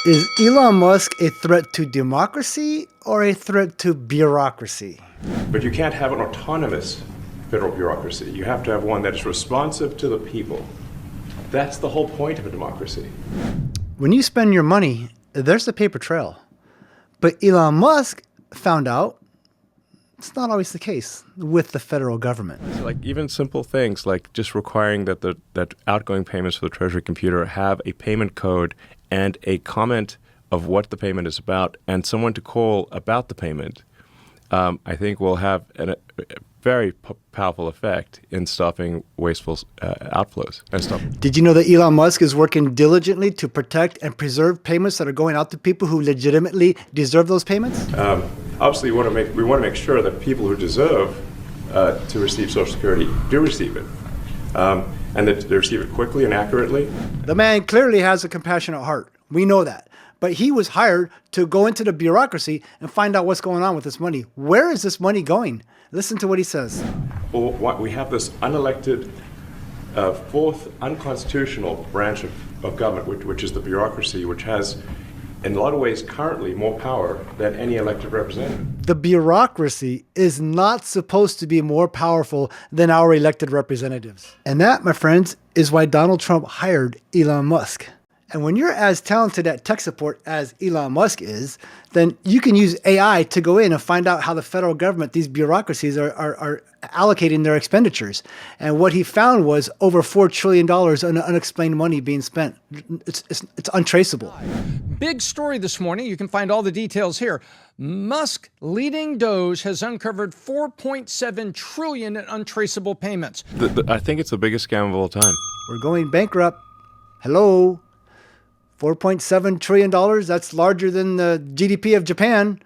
Is Elon Musk a threat to democracy or a threat to bureaucracy? But you can't have an autonomous federal bureaucracy. You have to have one that is responsive to the people. That's the whole point of a democracy. When you spend your money, there's a paper trail. But Elon Musk found out it's not always the case with the federal government. So like even simple things like just requiring that that outgoing payments for the Treasury computer have a payment code and a comment of what the payment is about and someone to call about the payment, I think will have a very powerful effect in stopping wasteful outflows and stuff. Did you know that Elon Musk is working diligently to protect and preserve payments that are going out to people who legitimately deserve those payments? Obviously, we want to make sure that people who deserve to receive Social Security do receive it, and that they receive it quickly and accurately. The man clearly has a compassionate heart. We know that. But he was hired to go into the bureaucracy and find out what's going on with this money. Where is this money going? Listen to what he says. Well, we have this unelected, fourth unconstitutional branch of government, which is the bureaucracy, which has, in a lot of ways, currently more power than any elected representative. The bureaucracy is not supposed to be more powerful than our elected representatives. And that, my friends, is why Donald Trump hired Elon Musk. And when you're as talented at tech support as Elon Musk is, then you can use AI to go in and find out how the federal government, these bureaucracies, are allocating their expenditures. And what he found was over $4 trillion in unexplained money being spent. It's untraceable. Big story this morning. You can find all the details here. Musk leading DOGE has uncovered $4.7 trillion in untraceable payments. I think it's the biggest scam of all time. We're going bankrupt. Hello. $4.7 trillion, that's larger than the GDP of Japan.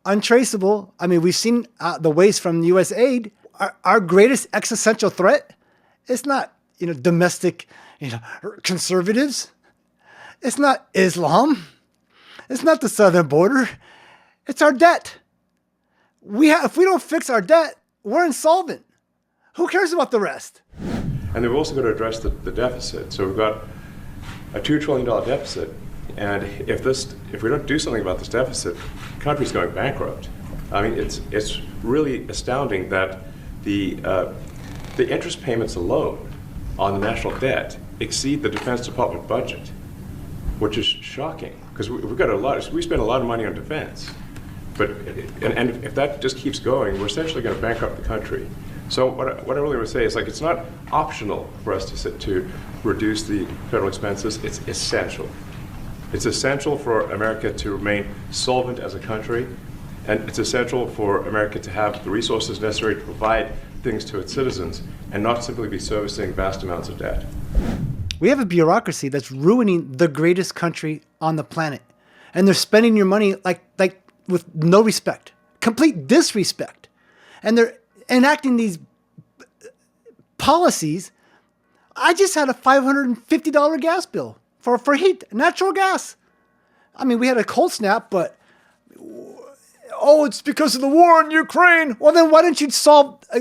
Untraceable. I mean, we've seen the waste from U.S. aid. Our greatest existential threat is not, domestic, conservatives. It's not Islam. It's not the southern border. It's our debt. If we don't fix our debt, we're insolvent. Who cares about the rest? And they've also got to address the deficit. So we've got a $2 trillion deficit, and if we don't do something about this deficit, the country's going bankrupt. I mean, it's really astounding that the interest payments alone on the national debt exceed the Defense Department budget, which is shocking because we spend a lot of money on defense, but and if that just keeps going, we're essentially going to bankrupt the country. So what I really would say is it's not optional for us to reduce the federal expenses. It's essential. It's essential for America to remain solvent as a country, and it's essential for America to have the resources necessary to provide things to its citizens and not simply be servicing vast amounts of debt. We have a bureaucracy that's ruining the greatest country on the planet, and they're spending your money like with no respect, complete disrespect, and they're enacting these policies. I just had a $550 gas bill for heat, natural gas. I mean, we had a cold snap, but it's because of the war in Ukraine. Well, then why don't you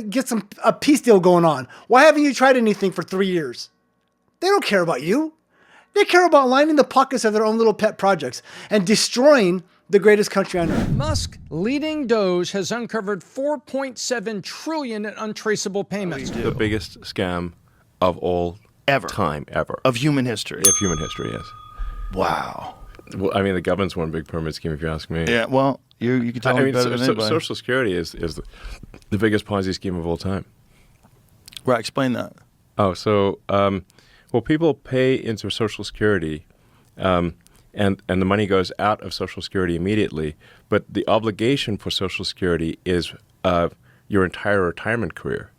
get a peace deal going on? Why haven't you tried anything for 3 years? They don't care about you. They care about lining the pockets of their own little pet projects and destroying the greatest country on earth. Musk leading DOGE has uncovered $4.7 trillion in untraceable payments. The biggest scam of all time, ever. Of human history. Of human history, yes. Wow. Well, I mean, the government's one big pyramid scheme, if you ask me. Yeah, well, you can tell me better than anybody. Social Security is the biggest Ponzi scheme of all time. Right, explain that. Oh, so, people pay into Social Security, and the money goes out of Social Security immediately, but the obligation for Social Security is your entire retirement career.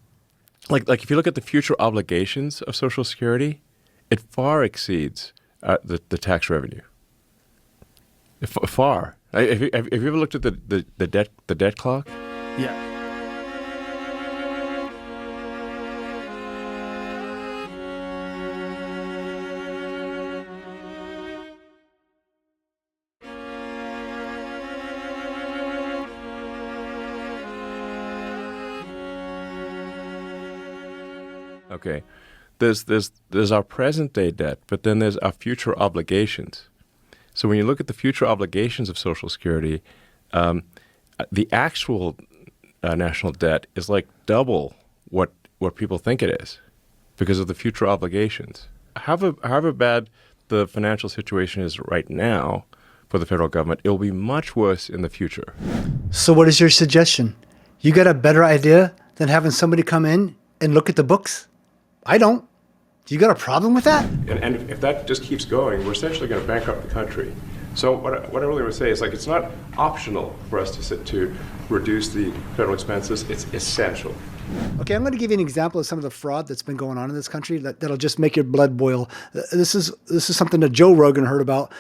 Like if you look at the future obligations of Social Security, it far exceeds the tax revenue. Far. Have you ever looked at the debt clock? Yeah. Okay. There's our present day debt, but then there's our future obligations. So when you look at the future obligations of Social Security, the actual national debt is like double what people think it is because of the future obligations. However bad the financial situation is right now for the federal government, it will be much worse in the future. So what is your suggestion? You got a better idea than having somebody come in and look at the books? I don't. You got a problem with that? And if that just keeps going, we're essentially going to bankrupt the country. So what I really want to say is, like, it's not optional for us to reduce the federal expenses. It's essential. Okay, I'm going to give you an example of some of the fraud that's been going on in this country that'll just make your blood boil. This is something that Joe Rogan heard about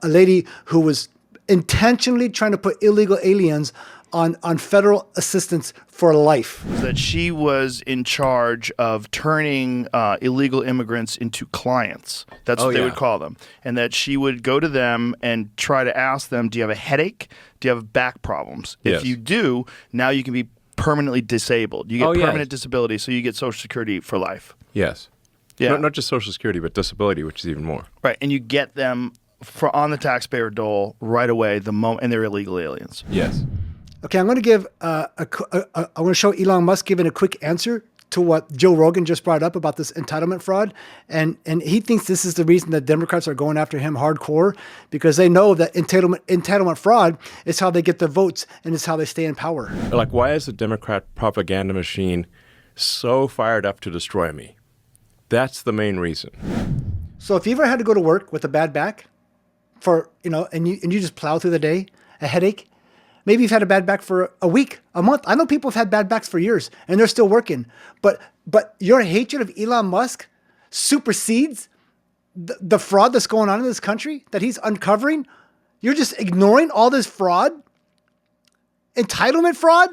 a lady who was intentionally trying to put illegal aliens on federal assistance for life. That she was in charge of turning illegal immigrants into clients. That's what they would call them. And that she would go to them and try to ask them, do you have a headache? Do you have back problems? Yes. If you do, now you can be permanently disabled. You get permanent disability, so you get Social Security for life. Yes. Yeah. Not just Social Security, but disability, which is even more. Right, and you get them on the taxpayer dole right away the moment, and they're illegal aliens. Yes. Okay, I'm going to give I want to show Elon Musk giving a quick answer to what Joe Rogan just brought up about this entitlement fraud, and he thinks this is the reason that Democrats are going after him hardcore, because they know that entitlement fraud is how they get their votes and it's how they stay in power. Like, why is the Democrat propaganda machine so fired up to destroy me? That's the main reason. So if you ever had to go to work with a bad back, and you just plow through the day, a headache. Maybe you've had a bad back for a week, a month. I know people have had bad backs for years and they're still working. But your hatred of Elon Musk supersedes the fraud that's going on in this country that he's uncovering. You're just ignoring all this fraud, entitlement fraud,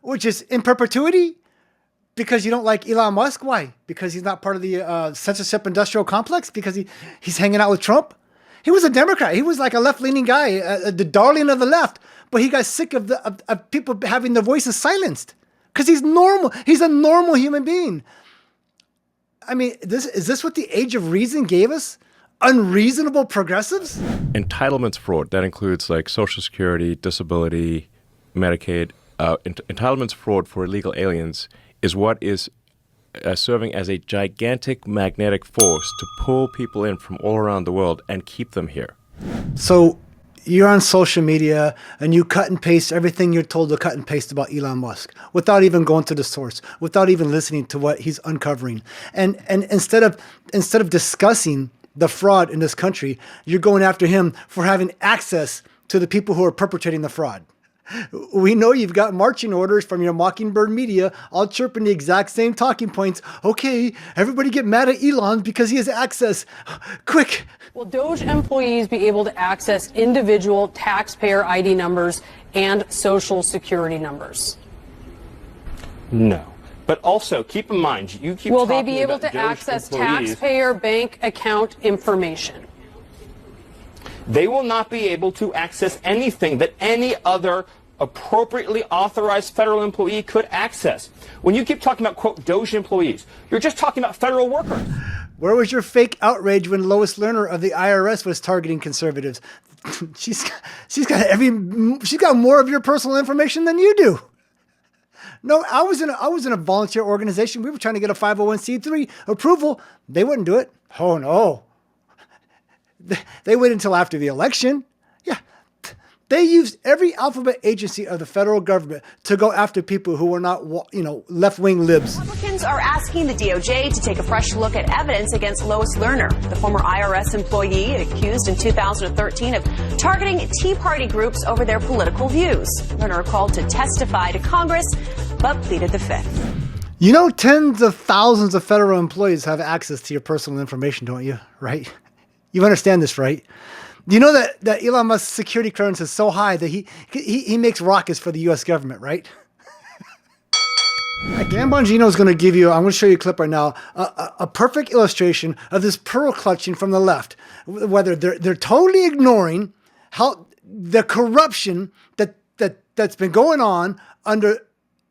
which is in perpetuity because you don't like Elon Musk. Why? Because he's not part of the censorship industrial complex? Because he's hanging out with Trump? He was a Democrat. He was like a left-leaning guy, the darling of the left. But he got sick of people having their voices silenced because he's normal. He's a normal human being. I mean, is this what the age of reason gave us? Unreasonable progressives? Entitlements fraud, that includes like Social Security, disability, Medicaid. Entitlements fraud for illegal aliens is what is serving as a gigantic magnetic force to pull people in from all around the world and keep them here. So you're on social media and you cut and paste everything you're told to cut and paste about Elon Musk without even going to the source, without even listening to what he's uncovering. And instead of discussing the fraud in this country, you're going after him for having access to the people who are perpetrating the fraud. We know you've got marching orders from your Mockingbird media all chirping the exact same talking points. Okay, everybody get mad at Elon because he has access. Quick. Will DOGE employees be able to access individual taxpayer ID numbers and Social Security numbers? No. But also, keep in mind, you keep Will talking they be able about to DOGE access employees. taxpayer bank account information? They will not be able to access anything that any other appropriately authorized federal employee could access. When you keep talking about, quote, DOGE employees, you're just talking about federal workers. Where was your fake outrage when Lois Lerner of the IRS was targeting conservatives? She's got more of your personal information than you do. No, I was in a volunteer organization. We were trying to get a 501c3 approval. They wouldn't do it. Oh no. They waited until after the election. Yeah. They used every alphabet agency of the federal government to go after people who were not, left-wing libs. Republicans are asking the DOJ to take a fresh look at evidence against Lois Lerner, the former IRS employee accused in 2013 of targeting Tea Party groups over their political views. Lerner called to testify to Congress, but pleaded the Fifth. You know, tens of thousands of federal employees have access to your personal information, don't you? Right? You understand this, right? You know that Elon Musk's security clearance is so high that he makes rockets for the U.S. government, right? Dan Bongino is going to give you, I'm going to show you a clip right now, a perfect illustration of this pearl clutching from the left. Whether they're totally ignoring how the corruption that's been going on under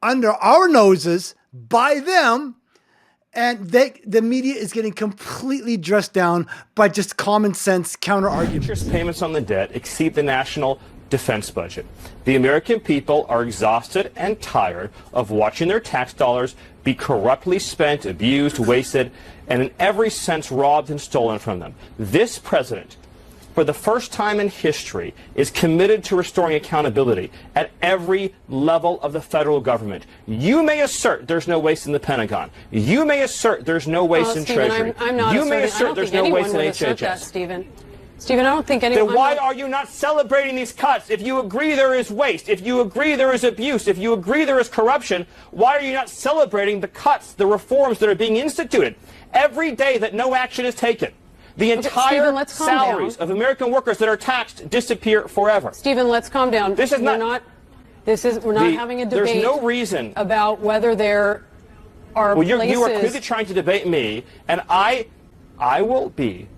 our noses by them, And the media is getting completely dressed down by just common sense counter arguments. Interest payments on the debt exceed the national defense budget. The American people are exhausted and tired of watching their tax dollars be corruptly spent, abused, wasted, and in every sense robbed and stolen from them. This president, for the first time in history, is committed to restoring accountability at every level of the federal government. You may assert there's no waste in the Pentagon. You may assert there's no waste in Stephen, Treasury. I'm not you may asserting, assert there's no waste in HHS. That, Stephen, I don't think anyone... Then why are you not celebrating these cuts? If you agree there is waste, if you agree there is abuse, if you agree there is corruption, why are you not celebrating the cuts, the reforms that are being instituted? Every day that no action is taken, the entire Stephen, let's calm salaries down. of American workers that are taxed disappear forever. Stephen, let's calm down. This is we're not having a debate. There's no reason about whether there are places. You are clearly trying to debate me, and I will be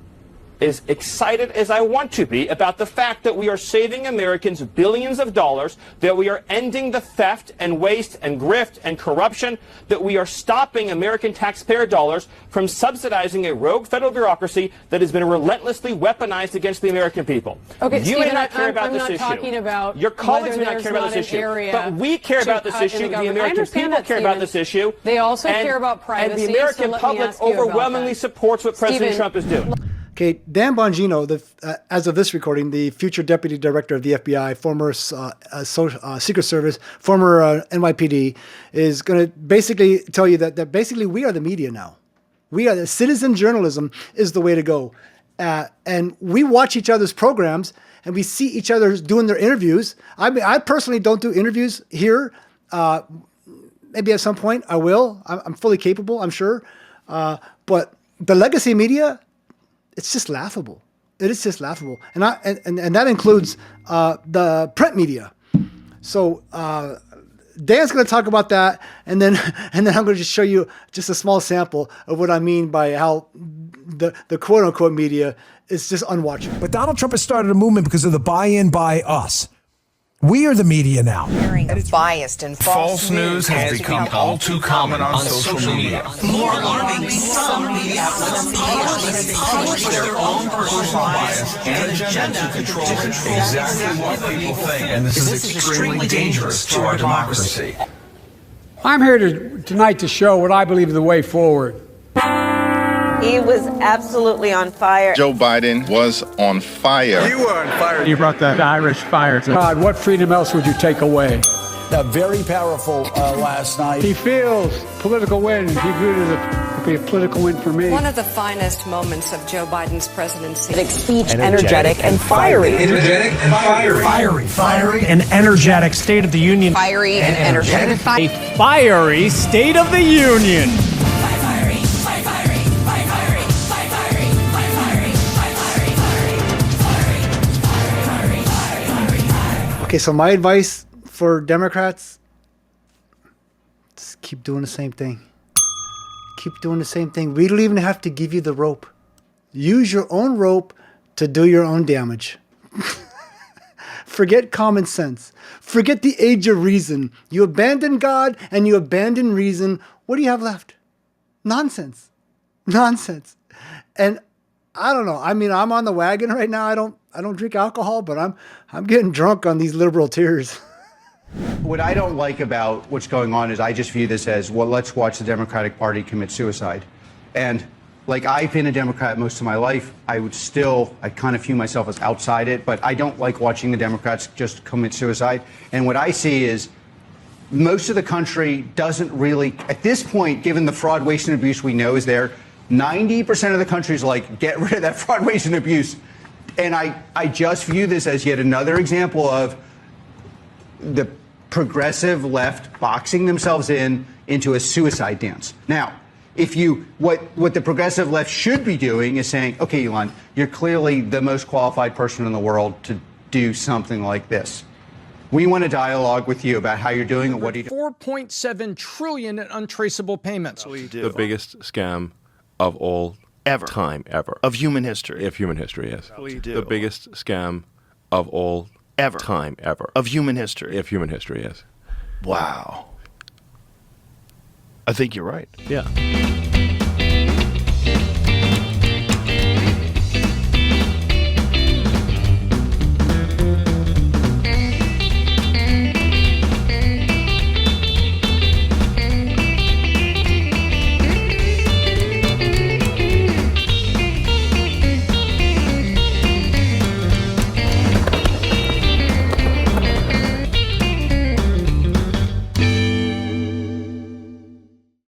as excited as I want to be about the fact that we are saving Americans billions of dollars, that we are ending the theft and waste and grift and corruption, that we are stopping American taxpayer dollars from subsidizing a rogue federal bureaucracy that has been relentlessly weaponized against the American people. Okay, you Stephen, may not care about this I'm not issue. talking about your colleagues may not whether care about there's this not an issue, but we care about this issue. The American people care about this issue. They also care about privacy. And the American public overwhelmingly supports what President Trump is doing. Okay, Dan Bongino, as of this recording, the future deputy director of the FBI, former Secret Service, former NYPD, is going to basically tell you that basically we are the media now. We are the citizen journalism is the way to go. And we watch each other's programs and we see each other doing their interviews. I mean, I personally don't do interviews here. Maybe at some point I will. I'm fully capable, I'm sure. But the legacy media, it's just laughable. It is just laughable, and that includes the print media. So Dan's going to talk about that, and then I'm going to just show you just a small sample of what I mean by how the quote unquote media is just unwatchable. But Donald Trump has started a movement because of the buy-in by us. We are the media now. Biased and false news has become all too common on social media. More alarming, some media outlets publish their own personal bias and agenda to control exactly what people think. And this is extremely dangerous to our democracy. I'm here tonight to show what I believe is the way forward. He was absolutely on fire. Joe Biden was on fire. You were on fire. You brought that Irish fire. God, what freedom else would you take away? Very powerful last night. He feels political win. He viewed it as a political win for me. One of the finest moments of Joe Biden's presidency. Speech, energetic and fiery. Energetic and fiery. Fiery and energetic State of the Union. Fiery and energetic. A fiery State of the Union. Okay, so my advice for Democrats, just keep doing the same thing. Keep doing the same thing. We don't even have to give you the rope. Use your own rope to do your own damage. Forget common sense. Forget the age of reason. You abandon God and you abandon reason. What do you have left? Nonsense. Nonsense. And I don't know. I mean, I'm on the wagon right now. I don't drink alcohol, but I'm getting drunk on these liberal tears. What I don't like about what's going on is I just view this as, well, let's watch the Democratic Party commit suicide. And like, I've been a Democrat most of my life. I kind of view myself as outside it, but I don't like watching the Democrats just commit suicide. And what I see is most of the country doesn't really, at this point, given the fraud, waste, and abuse we know is there, 90% of the country is like, get rid of that fraud, waste, and abuse. And I just view this as yet another example of the progressive left boxing themselves into a suicide dance. Now, what the progressive left should be doing is saying, okay, Elon, you're clearly the most qualified person in the world to do something like this. We want to dialogue with you about how you're doing and what you do. $4.7 trillion in untraceable payments. The biggest scam of all time ever. Of human history. Of human history, yes. Do. The biggest scam of all time ever. Of human history. Of human history, yes. Wow. I think you're right. Yeah.